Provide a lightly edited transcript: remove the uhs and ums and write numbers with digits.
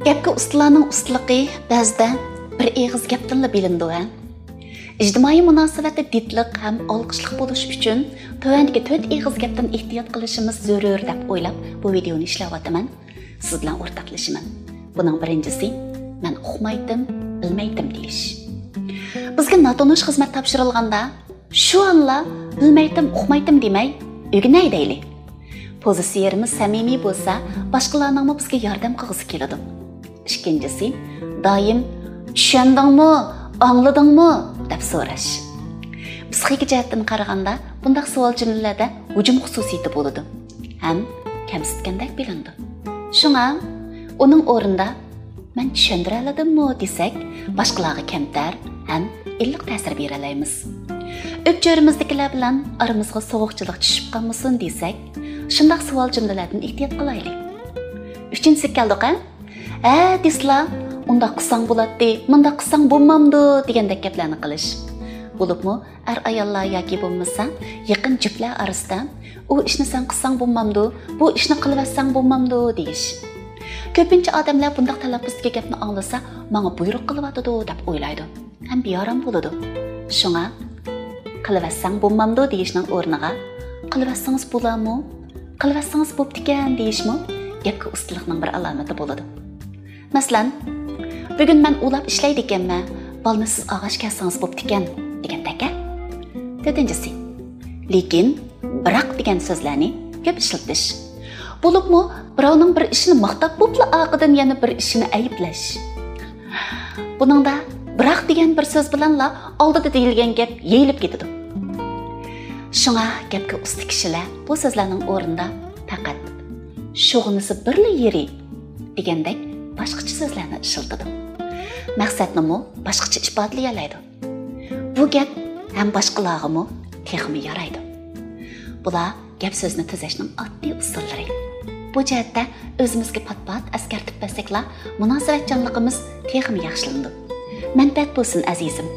Gapga ustalarning ustligi ba'zida bir eg'iz gapdanla bilindi. İctimai munosabatda didliq ham olqishliq bo'lish uchun tövandagi 4 eg'iz gapdan ehtiyot qilishimiz zarur deb o'ylab bu videoni ishlayapman. Siz bilan o'rtoqlashaman. Buning birinchisi men uqmaydim, bilmaydim deyish. Bizga notanish xizmat topshirilganda shu anla bilmaydim, uqmaydim demay, o'rganay deylik. Pozitsiyamiz samimiy bo'lsa, boshqalarning bizga yordam qilgisi keladi. İkincisi, doim tushundingmi, angladingmi deb so'rash. Psixik jihatdan qaraganda, bunday savol jumlalarda hujum xususiyati bo'ladi. Ham kamsitgandek bilindi. Shunga uning o'rnida men tushundira oladimmi desak, boshqalarga kamtar ham illiq ta'sir bera olamiz. O'pchorimizdagilar bilan aramizga sovuqchilik tushib qolmasin desak, shunday savol jumlalardan ehtiyot qilaylik. Uchinchisi keldi-ku. Desla, unda qilsang bo'ladi, bunda qilsang bo'lmamdi degandek gaplarni qilish. Bo'libmi, ayollar yoki bo'lmasa, yaqin juftlar orasida u ishni sen qilsang bo'lmamdi, bu ishni qilvassang bo'lmamdi deyish. Ko'pincha odamlar bunday talaffuzga gapni anglasa, menga buyruq qilyotidi deb o'ylaydi. Ham beorom bo'ladi. Shunga qilvassang bo'lmamdi deyishning o'rniga qilvassangiz bo'ladimi? Qilvassangiz bo'pti-ekan deyishmi? Gapga ustalikning bir alomati bo'ladi. Masalan, bugun men ulab ishlaydi ekanman, balni siz og'ash kelsangiz bo'pti-ekan degandek. To'rtinchisi, lekin biroq degan so'zlarni ko'p ishlatish. Bo'libmi, birovning bir ishini maqtab bo'pla oqidan yana bir ishini ayblash. Buningda biroq degan bir so'z bilanla oldida deyilgan gap yeyilib ketadi. Shunga gapga usta kishilar bu so'zlarning o'rnida faqat shug'unisi birli yeri degandek boshqacha so'zlarni ishlatadi. Maqsadni boshqacha ifodalay oladi. Bu gap ham boshqalarga texmi yaraydi. Bular gap so'zni tuzashning oddiy usullari. Bu jihatda o'zimizga pat-pat askartib bilsaklar, munosabatchanligimiz texmi yaxshilandi. Manfaat bo'lsin azizim.